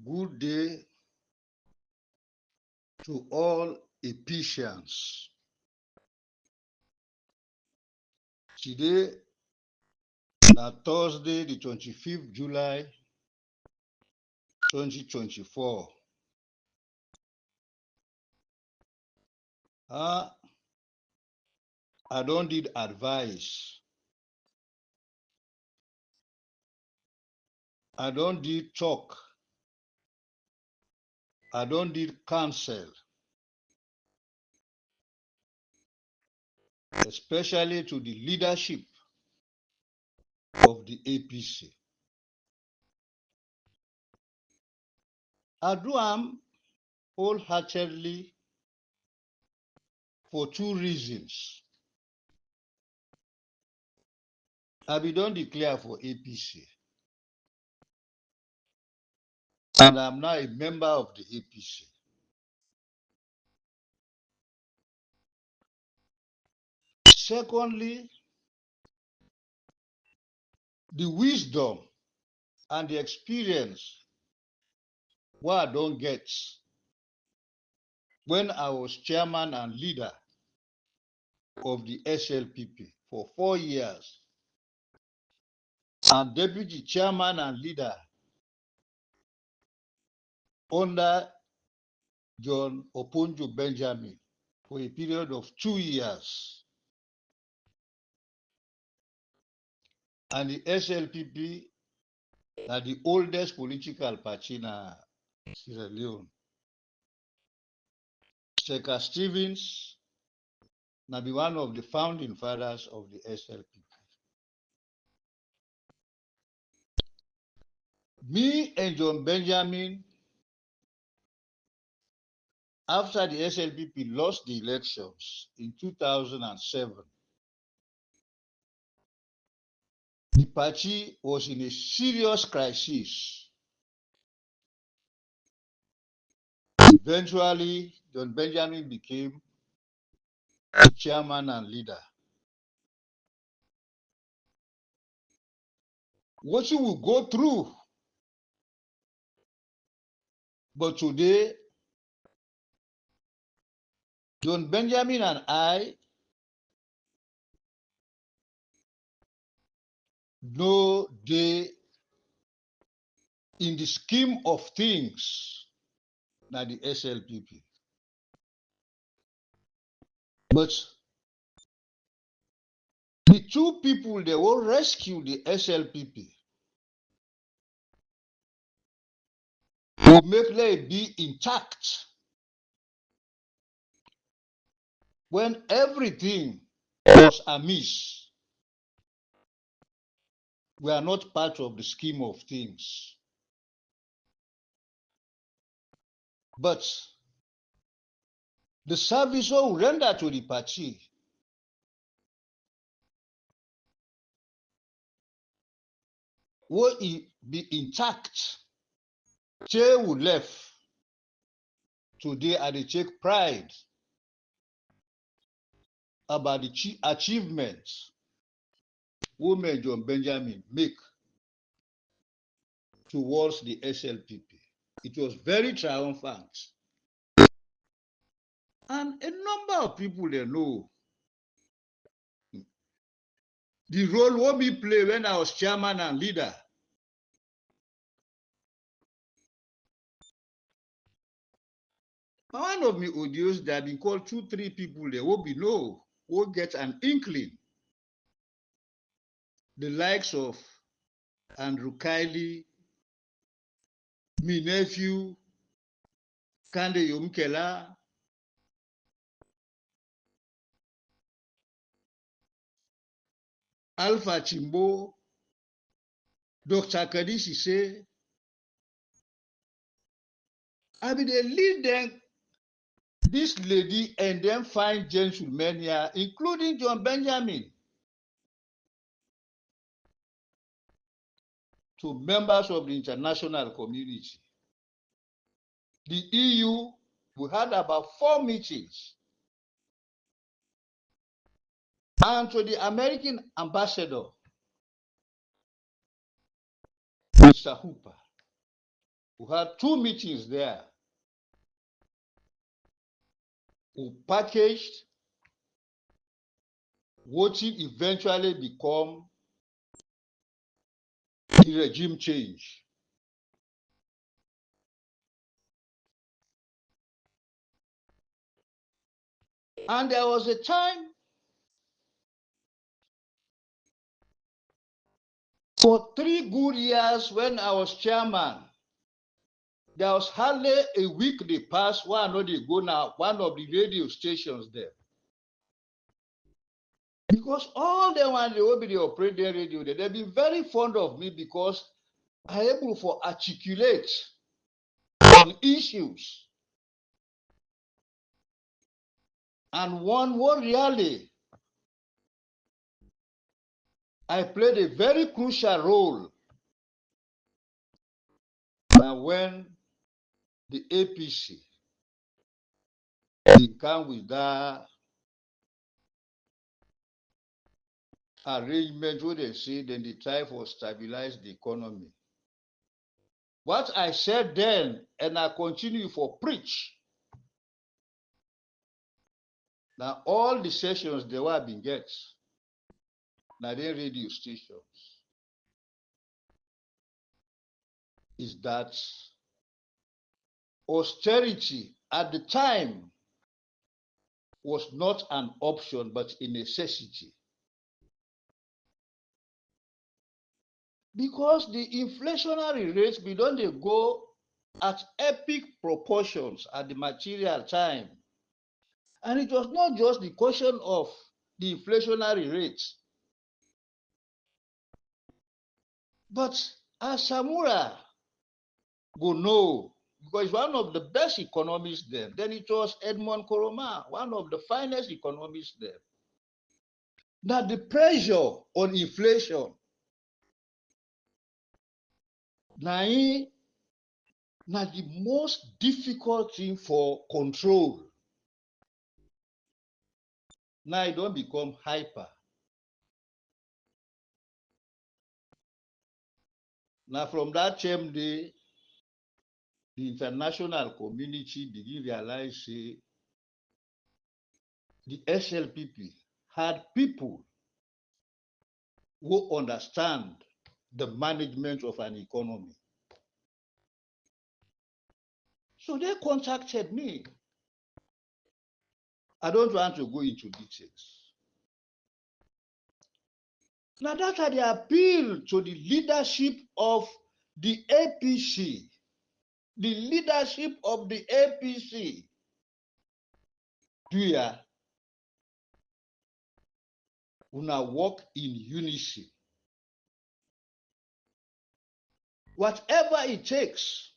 Good day to all Ephesians. Today, Thursday, the 25th July, 2024. I don't need advice. I don't need talk. I don't need counsel. Especially to the leadership of the APC. I do am wholeheartedly for two reasons. I don't declare for APC. And I'm now a member of the APC. Secondly, the wisdom and the experience what I don't get when I was chairman and leader of the SLPP for 4 years and deputy chairman and leader under John Oponjo Benjamin for a period of 2 years. And the SLPP are the oldest political party in Sierra Leone. Sheikh Stevens now be one of the founding fathers of the SLPP. Me and John Benjamin, after the SLPP lost the elections in 2007, the party was in a serious crisis. Eventually, John Benjamin became the chairman and leader. What you will go through, but today, John Benjamin and I know they, in the scheme of things, now the SLPP. But the two people they will rescue the SLPP will make it be intact when everything was amiss. We are not part of the scheme of things. But the service will render to the party will be intact. They will left. Today, they take pride about the achievements women John Benjamin make towards the SLPP. It was very triumphant. And a number of people they know the role what we play when I was chairman and leader. One of me audios that have been called 2-3 people there will be know, will get an inkling. The likes of Andrew Kiley, my nephew, Kande Yomkela, Alpha Chimbo, Dr. Kadishi say, I mean, they lead them, this lady, and then find gentlemen here, including John Benjamin, to members of the international community. The EU, we had about 4 meetings. And to the American ambassador, Mr. Hooper, We had 2 meetings there. We packaged what will eventually become the regime change. And there was a time for 3 good years when I was chairman, there was hardly a week they passed where I know they go now, one of the radio stations there. Because all the ones they will be the operating radio, they've been very fond of me because I'm able to articulate on issues. And one really, I played a very crucial role when the APC came with that arrangement where they say then they try to stabilize the economy. What I said then, and I continue for preach. Now all the sessions they were being get, now they radio stations, is that austerity at the time was not an option but a necessity. Because the inflationary rates began to go at epic proportions at the material time. And it was not just the question of the inflationary rates. But as Samura go know, because one of the best economists then it was Edmond Koroma, one of the finest economists there. Now the pressure on inflation, now the most difficult thing for control. Now it don't become hyper. Now from that same day, the international community begin realize say the SLPP had people who understand the management of an economy. So they contacted me. I don't want to go into details. Now that are the appeal to the leadership of the APC. The leadership of the APC. Where we now work in unison. Whatever it takes,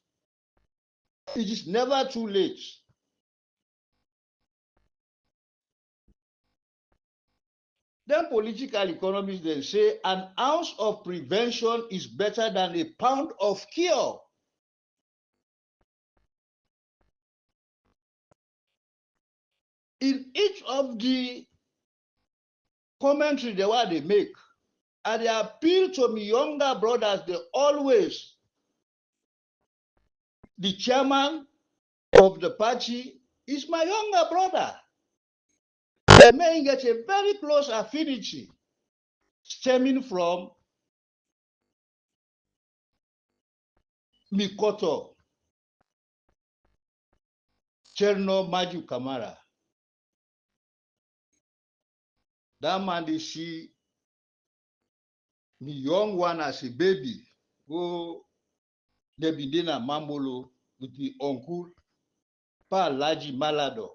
it is never too late. Then political economists then say an ounce of prevention is better than a pound of cure. In each of the commentary they make, and they appeal to me younger brothers, they always, the chairman of the party is my younger brother. They may get a very close affinity stemming from Mikoto, Cherno Maju Kamara. That man, they see me young one as a baby, go they be dinner Mambolo with the uncle, Pa Laji Malado,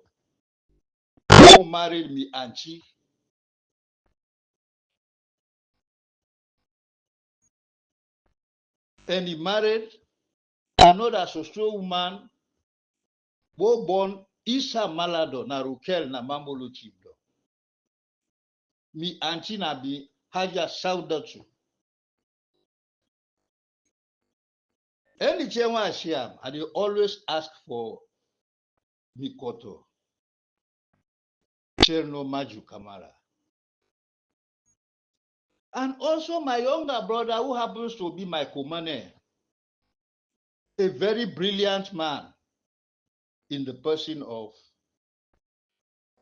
who married me auntie. And he married another social woman who born Isa Malado na Rukel na Mambolo Chibdo. Me auntie na be Haja Saudatu. Anytime I see him, I dey always ask for Mikoto, Cherno Maju Kamara. And also my younger brother who happens to be my commander, a very brilliant man in the person of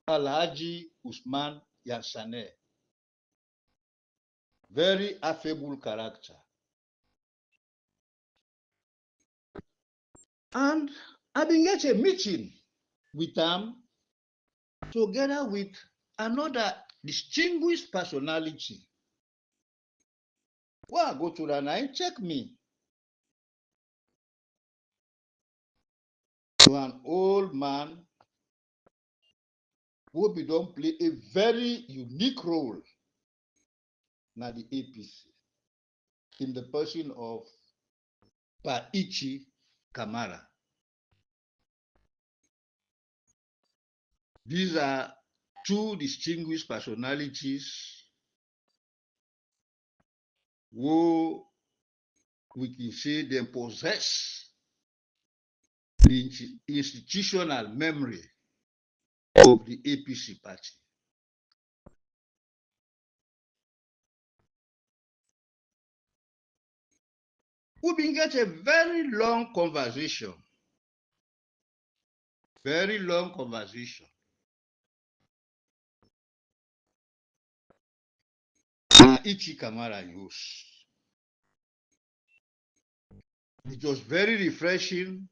Alhaji Usman Yansane. Very affable character. And I been get a meeting with them together with another distinguished personality. When I go to the night, check me. To an old man who be don play a very unique role na the APC in the person of Paichi Kamara. These are two distinguished personalities who we can say they possess the institutional memory of the APC party. We been get a very long conversation. Very long conversation. Ichi Kamara use. It was very refreshing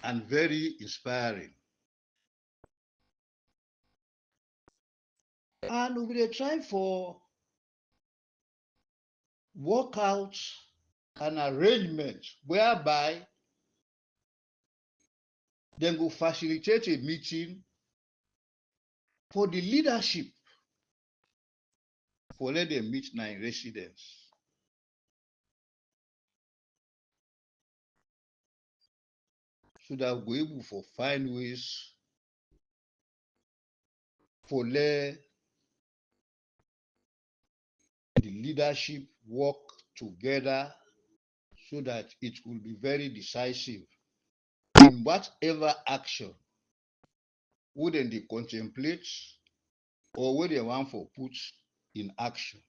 and very inspiring. And we were trying for work out an arrangement whereby they will facilitate a meeting for the leadership for let them meet now in residence. So that we're able to find ways for let the leadership work together so that it will be very decisive in whatever action wouldn't they contemplate or where they want for put in action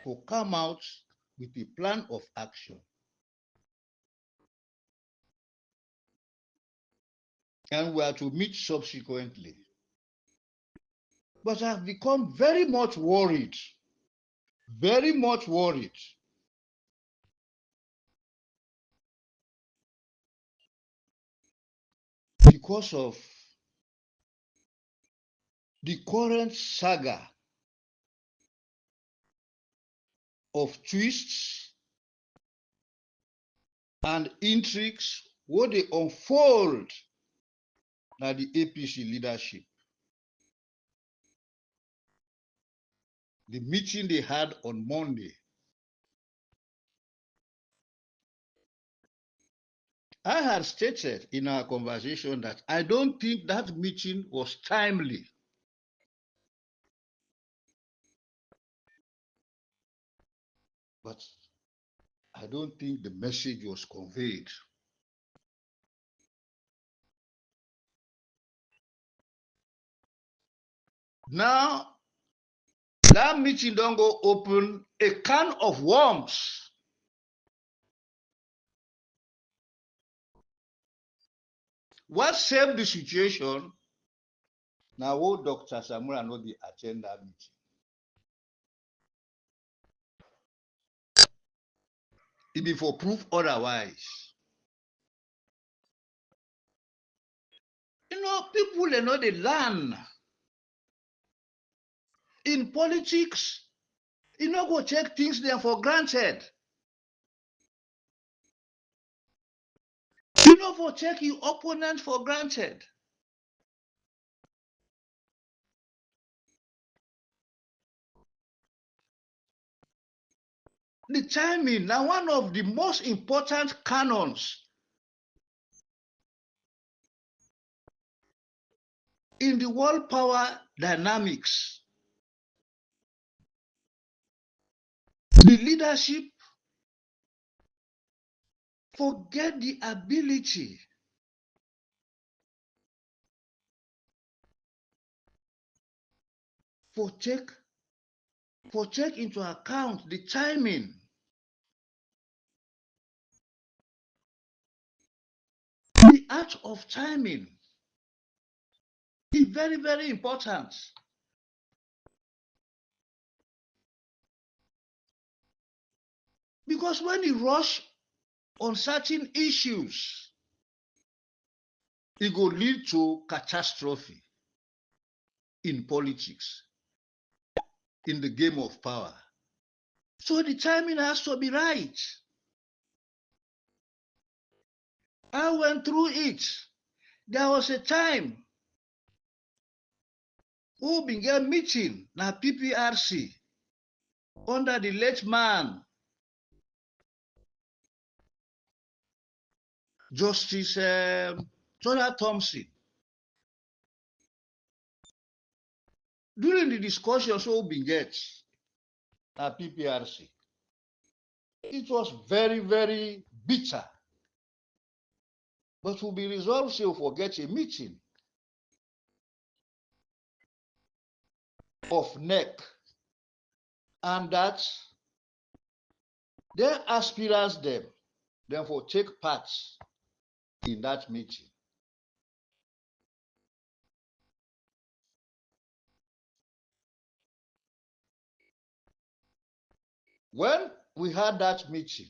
to come out with a plan of action. And we are to meet subsequently. But I've become very much worried because of the current saga of twists and intrigues what they unfold at the APC leadership. The meeting they had on Monday. I had stated in our conversation that I don't think that meeting was timely. But I don't think the message was conveyed. Now, that meeting don't go open a can of worms. What saved the situation? Now, what Dr. Samura no be attend that meeting. It be for proof otherwise. You know, people they know they learn. In politics, you know, go take things there for granted. You know, for take your opponent for granted. The timing now one of the most important canons in the world power dynamics. The leadership forget the ability for take into account the timing The art of timing is very, very important. Because when you rush on certain issues, it will lead to catastrophe in politics, in the game of power. So the timing has to be right. I went through it. There was a time who began meeting na PPRC under the late man, Justice Jonah Thompson. During the discussions who began na PPRC, it was very, very bitter. But will be resolved so forget a meeting of NEC, and that their aspirants them therefore take part in that meeting. When we had that meeting,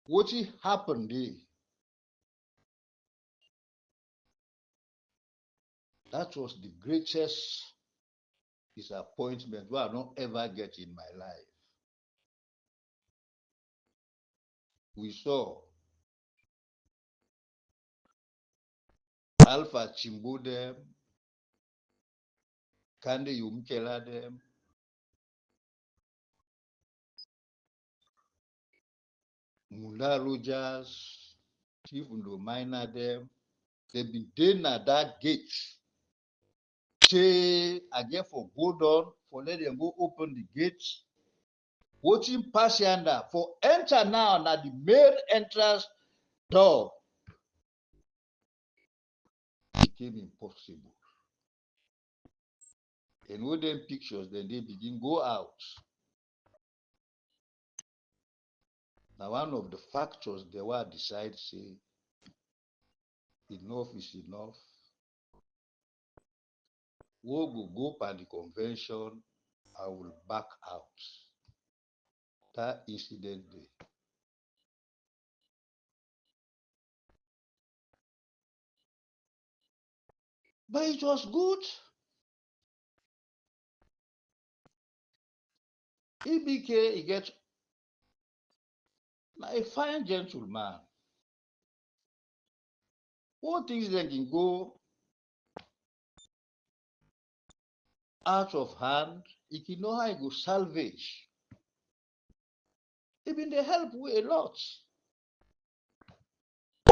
what happened there? That was the greatest disappointment I don't ever get in my life. We saw Alpha Chimbu them, Kande Yumkela them, Munda Rogers, Chief Ndomina them. They've been there at that gate. Say again for go down, for let them go open the gate. Watching pass yonder for enter now at the main entrance door. It became impossible. And with them pictures, then they begin go out. Now one of the factors they were decide say enough is enough. We will go by the convention, I will back out. That incident day. But it was good. EBK, he gets a fine gentleman. All things that can go out of hand, he can know how he go salvage. Even they help we a lot.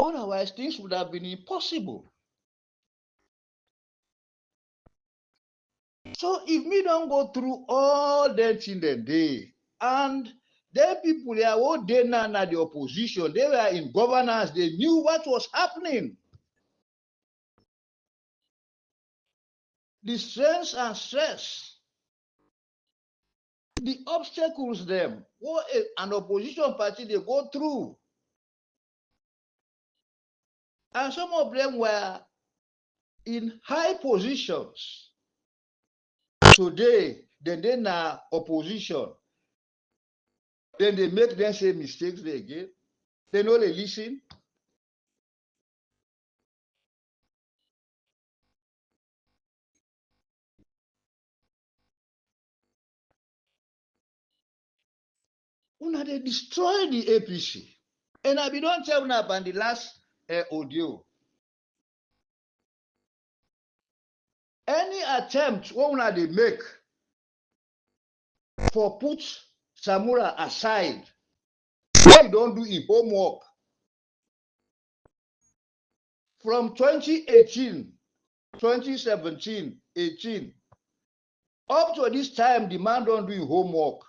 Otherwise, things would have been impossible. So if me don't go through all that in the day, and the people there who they now the opposition, they were in governance, they knew what was happening. The strengths and stress, the obstacles them, what an opposition party they go through. And some of them were in high positions. Today, then they na opposition. Then they make them say mistakes again. They know they listen. Una they destroy the APC. And I be don't tell una about the last audio. Any attempt what una they make for put Samura aside, why you don't do his homework? From 2018, 2017, 18, up to this time, the man don't do his homework.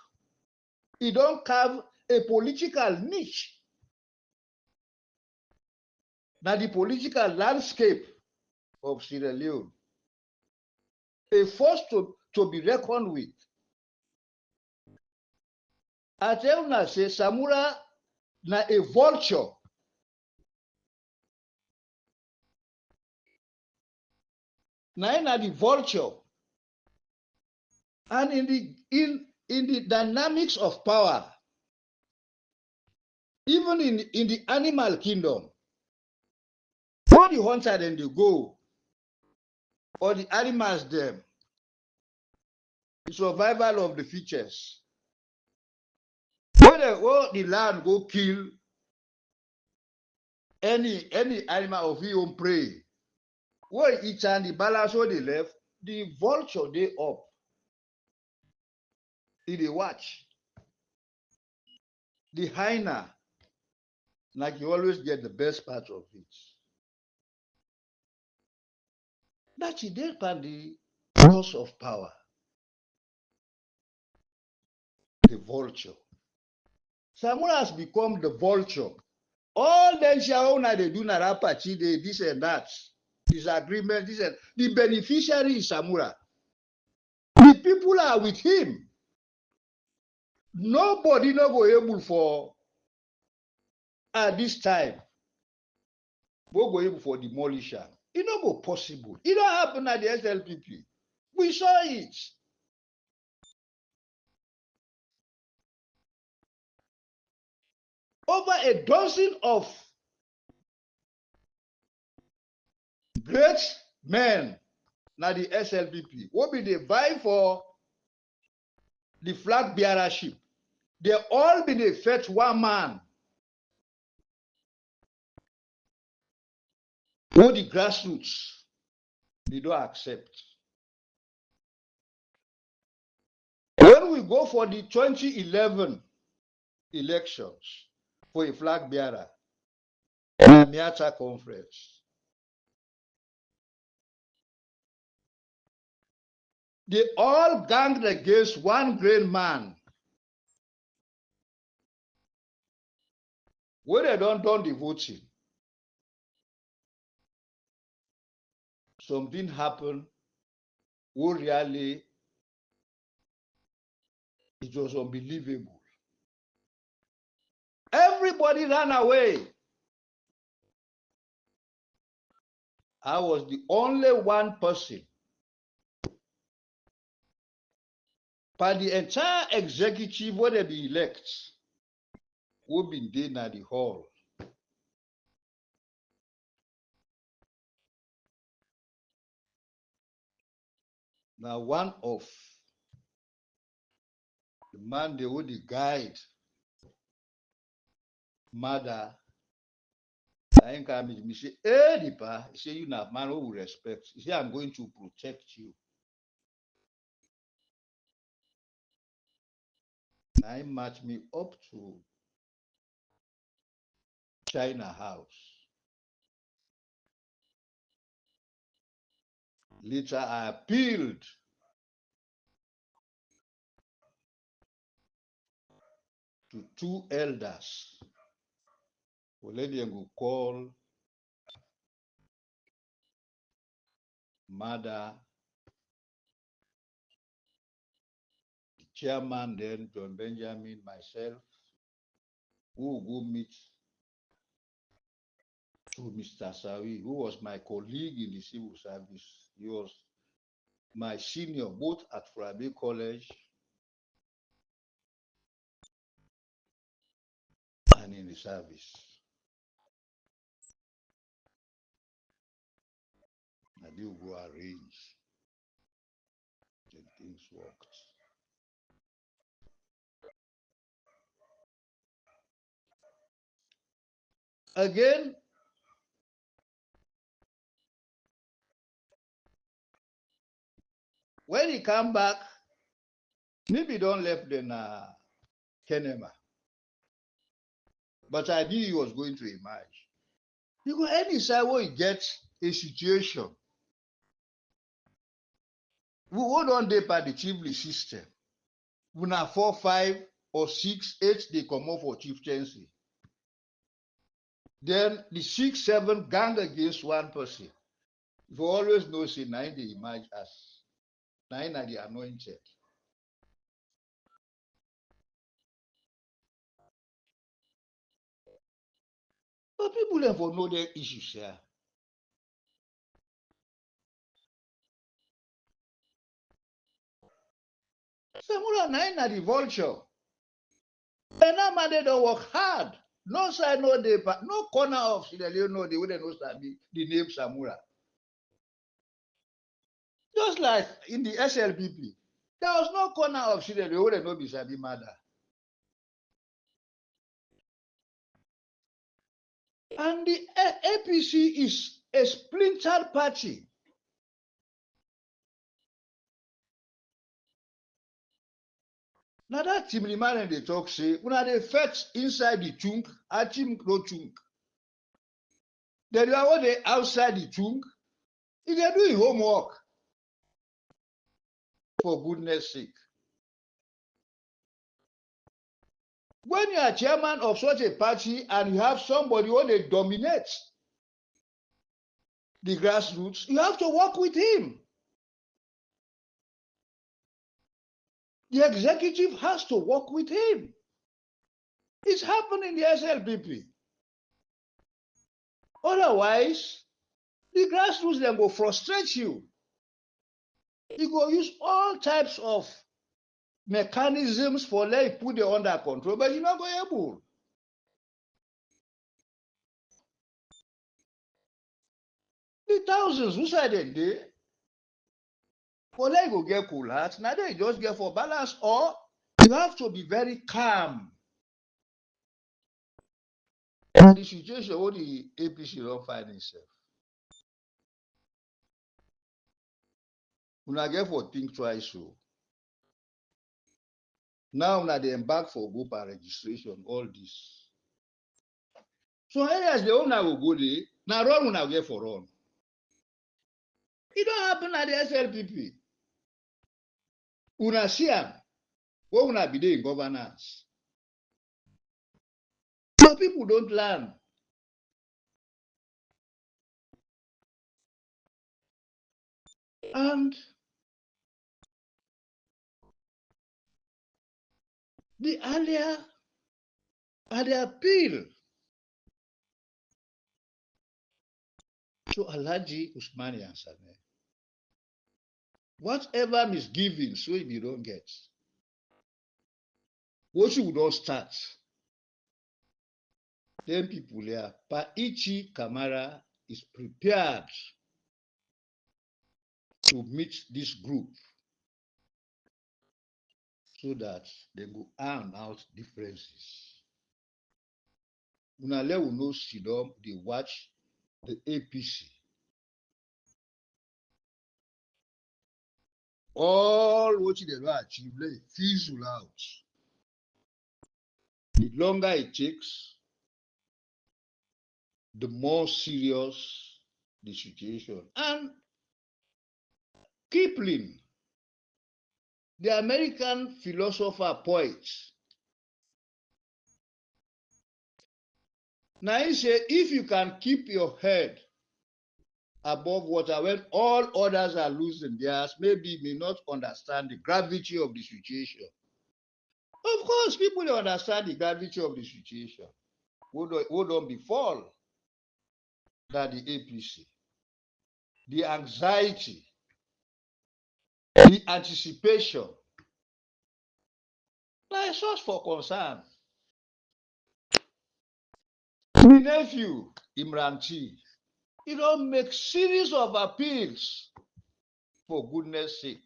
He don't carve a political niche. Now the political landscape of Sierra Leone, a force to be reckoned with. I tell you, say Samura na a vulture Now the vulture. And in the dynamics of power, even in the animal kingdom, all the hunter then they go, or the animals them, the survival of the fittest. When the land go kill any animal of your own prey, when each and the balance what they left, the vulture they up, they watch. The hyena, like you always get the best part of it. That's it depend the loss of power. The vulture. Samura has become the vulture. All them shaona they do na rapachi, they this and that. Disagreement, this and the beneficiary is Samura. The people are with him. Nobody no go able for at this time. Go able for demolition. It no go possible. It don't happen at the SLPP. We saw it. Over a dozen of great men na the SLPP will be the vie for the flag bearership. They all be the fetch one man who the grassroots they don't accept. When we go for the 2011 elections for a flag bearer, the Miata conference, they all ganged against one great man. When they don't done the voting, something happened who really it was unbelievable. Everybody ran away. I was the only one person by the entire executive where they be elect who been there at the hall. Now one of the man they would the guide mother I ain't come me say, hey Dipa, he say you now man who will respect. He say I'm going to protect you. I match me up to China House. Later I appealed to two elders. Lady go call mother, the chairman then, John Benjamin, myself, who will go meet to Mr. Sawi, who was my colleague in the civil service. He was my senior both at Frabe College and in the service. I do go arrange. And things worked. Again, when he come back, maybe don't left the Kenema. But I knew he was going to emerge. Because any side where he gets a situation, we hold on there by the chiefly system. We now 4, 5, or 6, 8, they come up for chieftaincy. Then the 6, 7 gang against one person. You always know, say, 9 they emerge as 9 are the anointed. But people never know their issues here. Samura na the vulture. And now man they don't work hard. No side, no day, no corner of Sierra Leone, no, they wouldn't know the name Samura. Just like in the SLPP, there was no corner of Sierra Leone, wouldn't know Bisabi Mada. And the APC is a splintered party. Now that Tim Liman they talk say, when they fetch inside the chunk, a team no chunk. Then are what they outside the chunk, if they're doing homework, for goodness sake. When you are chairman of such a party and you have somebody who they dominate the grassroots, you have to work with him. The executive has to work with him. It's happening in the SLPP. Otherwise, the grassroots then go frustrate you. You go use all types of mechanisms for let put it under control, but you're not going able. The thousands who said it there, for let go get cool heart, now they just get for balance, or you have to be very calm. And the situation where the APC don't find itself. Una get for think twice so. Now una they embark for group and registration, all this. So areas the owner will go there, now run una get for run. It don't happen at the SLPP. Una see am, what una be there in governance. So people don't learn. And the earlier at the appeal to Alhaji Usmani and Sane, whatever misgivings so you don't get, what you don't start, then people there, Paichi Kamara is prepared to meet this group so that they go iron out differences. Una let we know Sidom, they watch the APC. All what they will achieve, they fizzle out. The longer it takes, the more serious the situation. And Kipling, the American philosopher poet, now he said, if you can keep your head above water when all others are losing theirs, maybe you may not understand the gravity of the situation. Of course, people don't understand the gravity of the situation. Who don't befall that the APC, the anxiety, the anticipation, na a source for concern. My nephew, Imran T, he don't make series of appeals for goodness sake,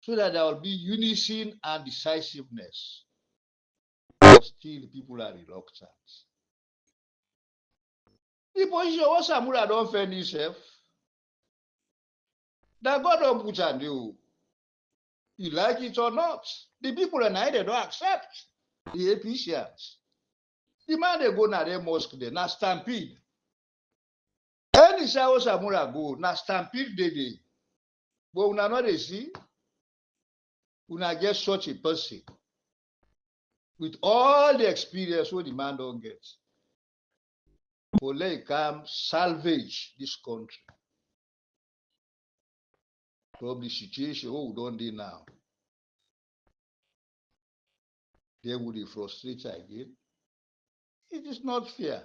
so that there will be unison and decisiveness. But still, people are reluctant. The position what Samura don't find himself, that God don't put on you. You like it or not. The people in Nigeria don't accept the APCians. The man they go na the mosque there, na stampede. Any say how Samura go, na stampede dey. But una not dey see, una get such a person with all the experience what the man don't get. For let come salvage this country from the situation what we don't do now. They would be frustrated again. It is not fair.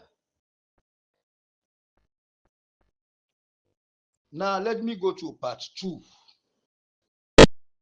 Now let me go to part 2.